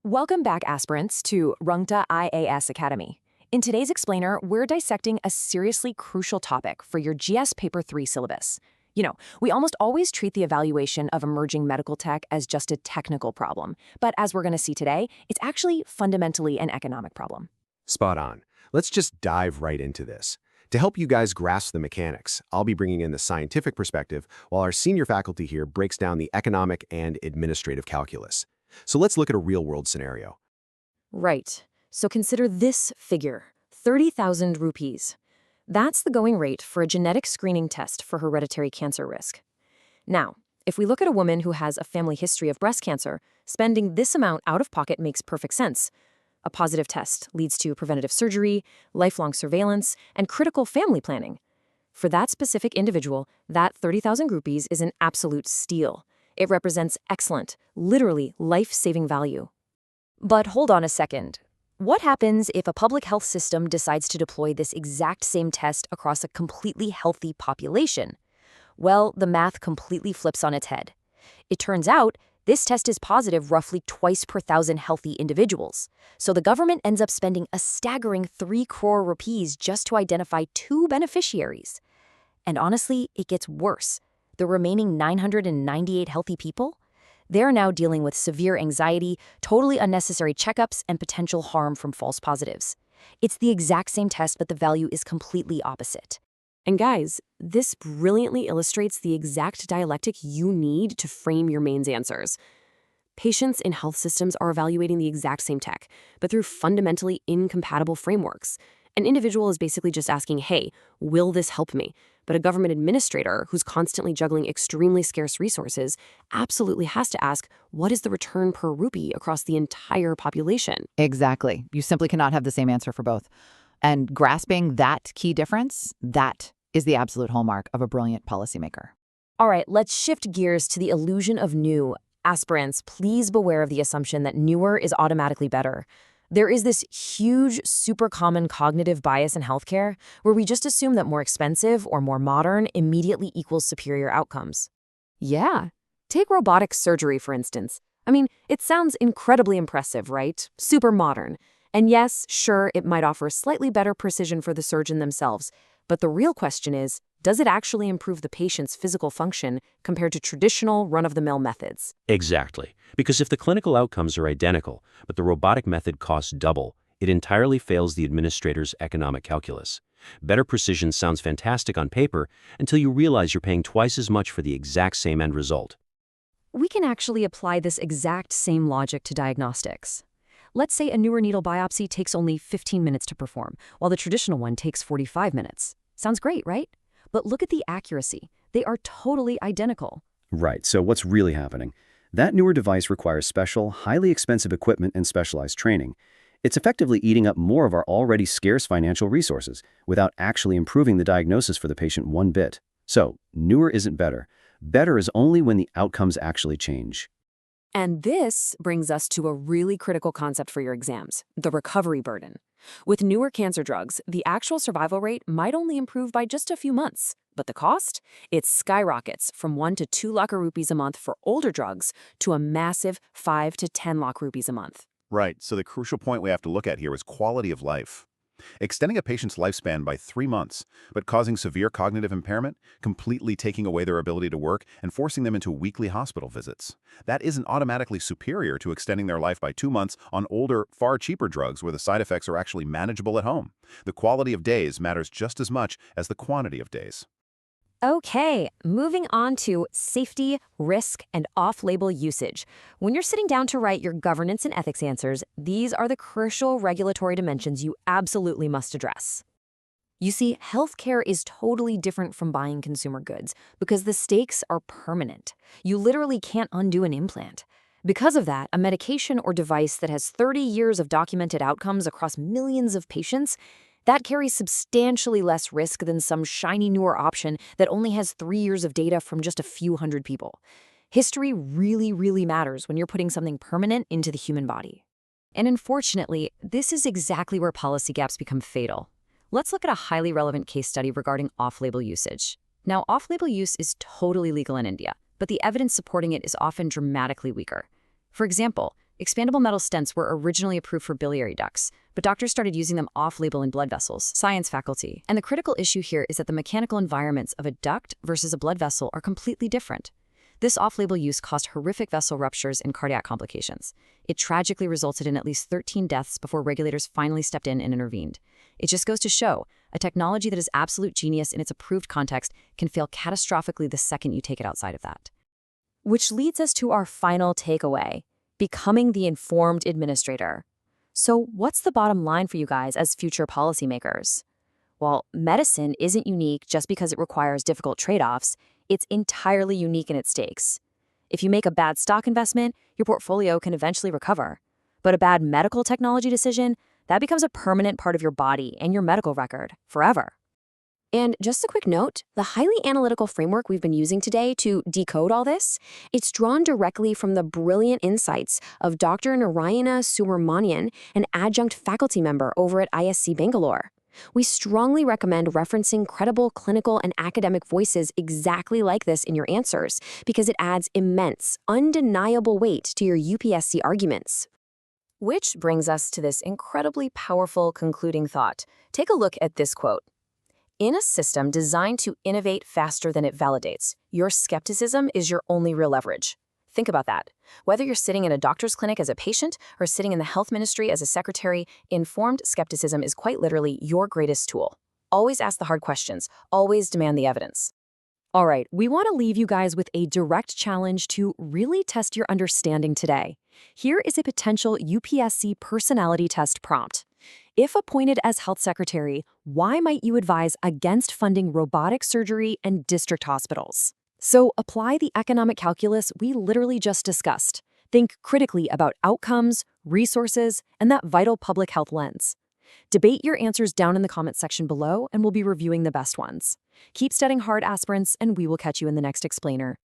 Welcome back, aspirants, to Rungta IAS Academy. In today's explainer, we're dissecting a seriously crucial topic for your GS Paper 3 syllabus. We almost always treat the evaluation of emerging medical tech as just a technical problem, but as we're going to see today, it's actually fundamentally an economic problem. Spot on. Let's just dive right into this. To help you guys grasp the mechanics, I'll be bringing in the scientific perspective, while our senior faculty here breaks down the economic and administrative calculus. So let's look at a real-world scenario. Right. So consider this figure, 30,000 rupees. That's the going rate for a genetic screening test for hereditary cancer risk. Now, if we look at a woman who has a family history of breast cancer, spending this amount out of pocket makes perfect sense. A positive test leads to preventative surgery, lifelong surveillance, and critical family planning. For that specific individual, that 30,000 rupees is an absolute steal. It represents excellent, literally life-saving value. But hold on a second. What happens if a public health system decides to deploy this exact same test across a completely healthy population? Well, the math completely flips on its head. It turns out, this test is positive roughly twice per 1,000 healthy individuals. So the government ends up spending a staggering 3 crore rupees just to identify 2 beneficiaries. And honestly, it gets worse. The remaining 998 healthy people? They're now dealing with severe anxiety, totally unnecessary checkups, and potential harm from false positives. It's the exact same test, but the value is completely opposite. And guys, this brilliantly illustrates the exact dialectic you need to frame your mains answers. Patients in health systems are evaluating the exact same tech, but through fundamentally incompatible frameworks. An individual is basically just asking, hey, will this help me? But a government administrator who's constantly juggling extremely scarce resources absolutely has to ask, what is the return per rupee across the entire population? Exactly. You simply cannot have the same answer for both. And grasping that key difference, that is the absolute hallmark of a brilliant policymaker. All right, let's shift gears to the illusion of new. Aspirants, please beware of the assumption that newer is automatically better. There is this huge, super common cognitive bias in healthcare where we just assume that more expensive or more modern immediately equals superior outcomes. Yeah. Take robotic surgery, for instance. I mean, it sounds incredibly impressive, right? Super modern. And yes, sure, it might offer slightly better precision for the surgeon themselves. But the real question is, does it actually improve the patient's physical function compared to traditional run-of-the-mill methods? Exactly. Because if the clinical outcomes are identical, but the robotic method costs double, it entirely fails the administrator's economic calculus. Better precision sounds fantastic on paper until you realize you're paying twice as much for the exact same end result. We can actually apply this exact same logic to diagnostics. Let's say a newer needle biopsy takes only 15 minutes to perform, while the traditional one takes 45 minutes. Sounds great, right? But look at the accuracy. They are totally identical. Right, so what's really happening? That newer device requires special, highly expensive equipment and specialized training. It's effectively eating up more of our already scarce financial resources without actually improving the diagnosis for the patient one bit. So, newer isn't better. Better is only when the outcomes actually change. And this brings us to a really critical concept for your exams, the recovery burden. With newer cancer drugs, the actual survival rate might only improve by just a few months. But the cost? It skyrockets from 1 to 2 lakh rupees a month for older drugs to a massive 5 to 10 lakh rupees a month. Right, so the crucial point we have to look at here is quality of life. Extending a patient's lifespan by 3 months, but causing severe cognitive impairment, completely taking away their ability to work, and forcing them into weekly hospital visits. That isn't automatically superior to extending their life by 2 months on older, far cheaper drugs where the side effects are actually manageable at home. The quality of days matters just as much as the quantity of days. Okay, moving on to safety, risk, and off-label usage. When you're sitting down to write your governance and ethics answers, these are the crucial regulatory dimensions you absolutely must address. You see, healthcare is totally different from buying consumer goods because the stakes are permanent. You literally can't undo an implant. Because of that, a medication or device that has 30 years of documented outcomes across millions of patients, that carries substantially less risk than some shiny newer option that only has 3 years of data from just a few hundred people. History really, really matters when you're putting something permanent into the human body. And unfortunately, this is exactly where policy gaps become fatal. Let's look at a highly relevant case study regarding off-label usage. Now, off-label use is totally legal in India, but the evidence supporting it is often dramatically weaker. For example, Expandable metal stents were originally approved for biliary ducts, but doctors started using them off-label in blood vessels. Science faculty. And the critical issue here is that the mechanical environments of a duct versus a blood vessel are completely different. This off-label use caused horrific vessel ruptures and cardiac complications. It tragically resulted in at least 13 deaths before regulators finally stepped in and intervened. It just goes to show, a technology that is absolute genius in its approved context can fail catastrophically the second you take it outside of that. Which leads us to our final takeaway, becoming the informed administrator. So what's the bottom line for you guys as future policymakers? Well, medicine isn't unique just because it requires difficult trade-offs. It's entirely unique in its stakes. If you make a bad stock investment, your portfolio can eventually recover. But a bad medical technology decision, that becomes a permanent part of your body and your medical record, forever. And just a quick note, the highly analytical framework we've been using today to decode all this, it's drawn directly from the brilliant insights of Dr. Narayana Subramanian, an adjunct faculty member over at ISC Bangalore. We strongly recommend referencing credible clinical and academic voices exactly like this in your answers because it adds immense, undeniable weight to your UPSC arguments. Which brings us to this incredibly powerful concluding thought. Take a look at this quote. In a system designed to innovate faster than it validates, your skepticism is your only real leverage. Think about that. Whether you're sitting in a doctor's clinic as a patient or sitting in the health ministry as a secretary, informed skepticism is quite literally your greatest tool. Always ask the hard questions. Always demand the evidence. All right, we want to leave you guys with a direct challenge to really test your understanding today. Here is a potential UPSC personality test prompt. If appointed as health secretary, why might you advise against funding robotic surgery and district hospitals? So apply the economic calculus we literally just discussed. Think critically about outcomes, resources, and that vital public health lens. Debate your answers down in the comments section below, and we'll be reviewing the best ones. Keep studying hard, aspirants, and we will catch you in the next explainer.